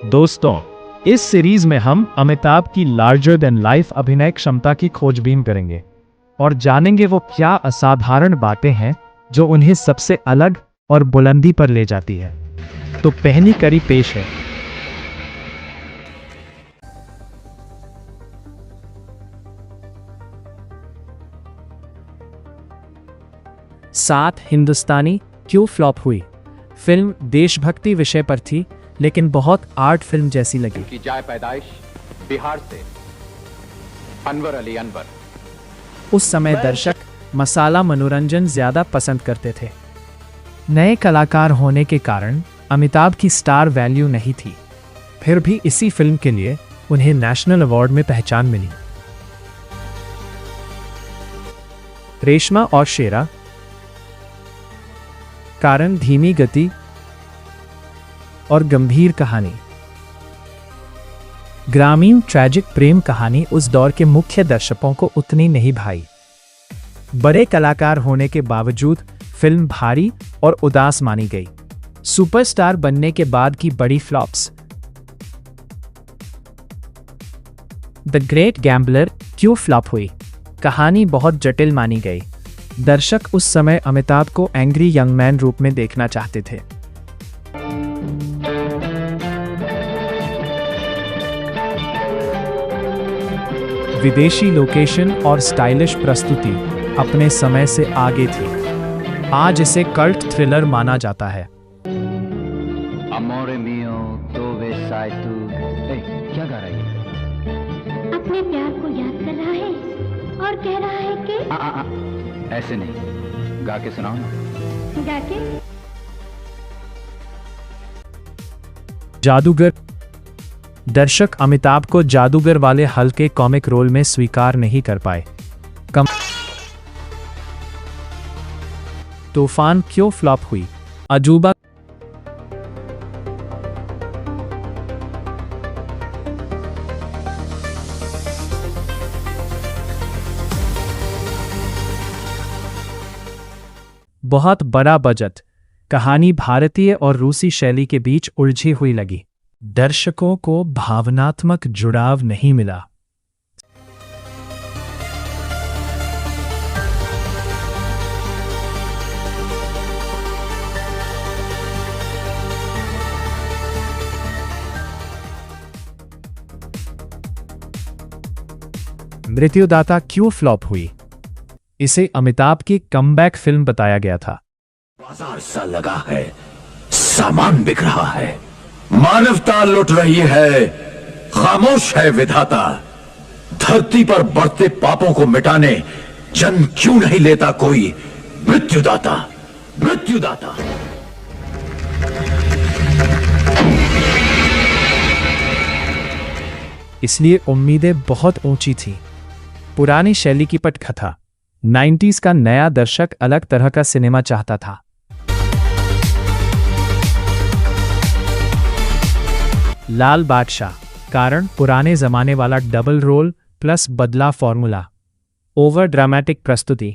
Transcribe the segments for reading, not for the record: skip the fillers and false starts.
दोस्तों, इस सीरीज में हम अमिताभ की लार्जर देन लाइफ अभिनय क्षमता की खोजबीन करेंगे और जानेंगे वो क्या असाधारण बातें हैं जो उन्हें सबसे अलग और बुलंदी पर ले जाती है। तो पहली कड़ी पेश है। सात हिंदुस्तानी क्यों फ्लॉप हुई। फिल्म देशभक्ति विषय पर थी, लेकिन बहुत आर्ट फिल्म जैसी लगी। की जाए पैदाइश बिहार से अनवर अली अनवर। उस समय दर्शक मसाला मनोरंजन ज्यादा पसंद करते थे। नए कलाकार होने के कारण अमिताभ की स्टार वैल्यू नहीं थी। फिर भी इसी फिल्म के लिए उन्हें नेशनल अवार्ड में पहचान मिली। रेशमा और शेरा। कारण धीमी गति और गंभीर कहानी। ग्रामीण ट्रैजिक प्रेम कहानी उस दौर के मुख्य दर्शकों को उतनी नहीं भाई। बड़े कलाकार होने के बावजूद फिल्म भारी और उदास मानी गई। सुपरस्टार बनने के बाद की बड़ी फ्लॉप्स। द ग्रेट गैम्बलर क्यों फ्लॉप हुई। कहानी बहुत जटिल मानी गई। दर्शक उस समय अमिताभ को एंग्री यंग मैन रूप में देखना चाहते थे। विदेशी लोकेशन और स्टाइलिश प्रस्तुति अपने समय से आगे थी। आज इसे कल्ट थ्रिलर माना जाता है। अमोरे मियो दोवे साइतू। क्या गा रही है? अपने प्यार को याद कर रहा है और कह रहा है कि ऐसे नहीं, गा के सुनाओ ना। गा के। जादूगर। दर्शक अमिताभ को जादूगर वाले हल्के कॉमिक रोल में स्वीकार नहीं कर पाए। तूफान क्यों फ्लॉप हुई। अजूबा। बहुत बड़ा बजट। कहानी भारतीय और रूसी शैली के बीच उलझी हुई लगी। दर्शकों को भावनात्मक जुड़ाव नहीं मिला। मृत्युदाता क्यों फ्लॉप हुई। इसे अमिताभ की कमबैक फिल्म बताया गया था। बाजार सा लगा है, सामान बिक रहा है, मानवता लुट रही है, खामोश है विधाता। धरती पर बढ़ते पापों को मिटाने जन्म क्यों नहीं लेता कोई मृत्युदाता। मृत्युदाता। इसलिए उम्मीदें बहुत ऊंची थी। पुरानी शैली की पटकथा। 90s का नया दर्शक अलग तरह का सिनेमा चाहता था। लाल बादशाह। कारण पुराने जमाने वाला डबल रोल प्लस बदला फॉर्मूला। ओवर ड्रामेटिक प्रस्तुति।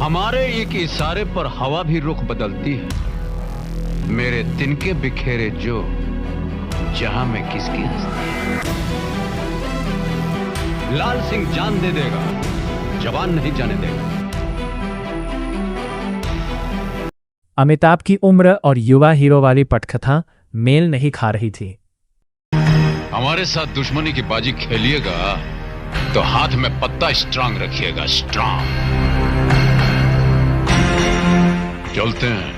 हमारे एक इशारे पर हवा भी रुख बदलती है। मेरे तिनके बिखेरे जो जहां में किसकी हस्ती। लाल सिंह जान दे देगा, जवान नहीं जाने देगा। अमिताभ की उम्र और युवा हीरो वाली पटकथा मेल नहीं खा रही थी। हमारे साथ दुश्मनी की बाजी खेलिएगा तो हाथ में पत्ता स्ट्रांग रखिएगा, स्ट्रांग। चलते हैं।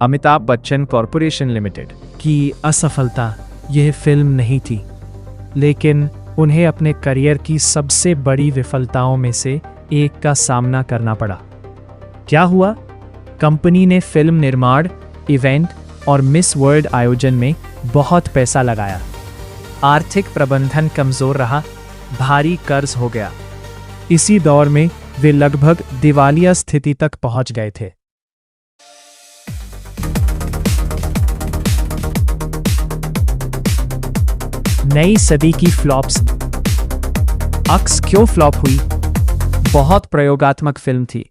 अमिताभ बच्चन कॉरपोरेशन लिमिटेड की असफलता यह फिल्म नहीं थी, लेकिन उन्हें अपने करियर की सबसे बड़ी विफलताओं में से एक का सामना करना पड़ा। क्या हुआ? कंपनी ने फिल्म निर्माण, इवेंट और मिस वर्ल्ड आयोजन में बहुत पैसा लगाया। आर्थिक प्रबंधन कमजोर रहा, भारी कर्ज हो गया। इसी दौर में वे लगभग दिवालिया स्थिति तक पहुंच गए थे। नई सदी की फ्लॉप्स। अक्स क्यों फ्लॉप हुई। बहुत प्रयोगात्मक फिल्म थी।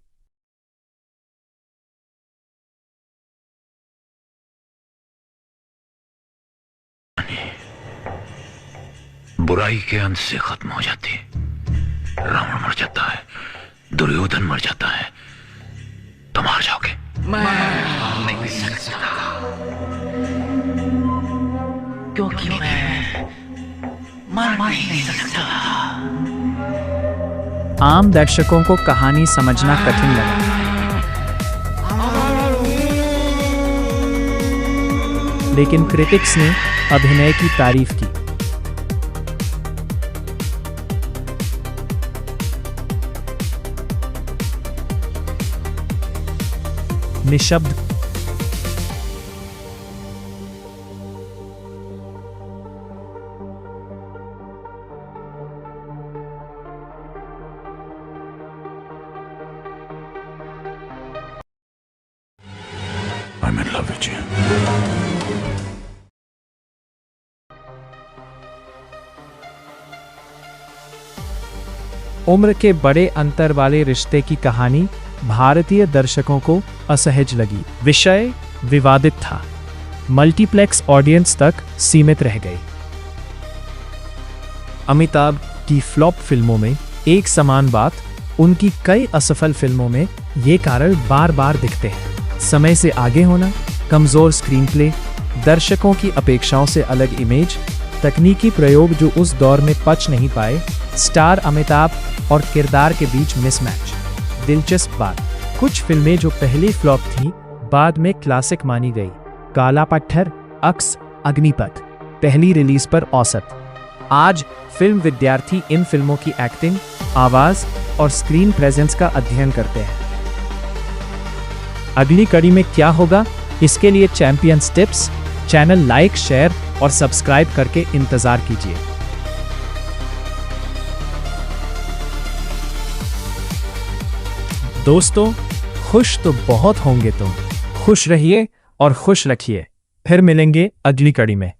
बुराई के अंत से खत्म हो जाती है। रावण मर जाता है, दुर्योधन मर जाता है, तुम हार जाओगे। मैं नहीं सकता क्योंकि मैं मर नहीं सकता। आम दर्शकों को कहानी समझना कठिन लगा, लेकिन क्रिटिक्स ने अभिनय की तारीफ की। निशब्द I'm in love with you. उम्र के बड़े अंतर वाले रिश्ते की कहानी भारतीय दर्शकों को असहज लगी। विषय विवादित था, मल्टीप्लेक्स ऑडियंस तक सीमित रह गई। अमिताभ की फ्लॉप फिल्मों में एक समान बात उनकी कई असफल फिल्मों में ये कारण बार बार दिखते हैं। समय से आगे होना, कमजोर स्क्रीन प्ले, दर्शकों की अपेक्षाओं से अलग इमेज, तकनीकी प्रयोग जो उस दौर में पच नहीं पाए, स्टार अमिताभ और किरदार के बीच मिसमैच। दिलचस्प बात, कुछ फिल्में जो पहले फ्लॉप थीं बाद में क्लासिक मानी गई। काला पत्थर, अक्स, अग्निपथ पहली रिलीज पर औसत। आज फिल्म विद्यार्थी इन फिल्मों की एक्टिंग, आवाज और स्क्रीन प्रेजेंस का अध्ययन करते हैं। अगली कड़ी में क्या होगा, इसके लिए champions tips channel like, share और सब्सक्राइब करके इंतजार कीजिए। दोस्तों, खुश तो बहुत होंगे तुम। खुश रहिए और खुश रखिए। फिर मिलेंगे अगली कड़ी में।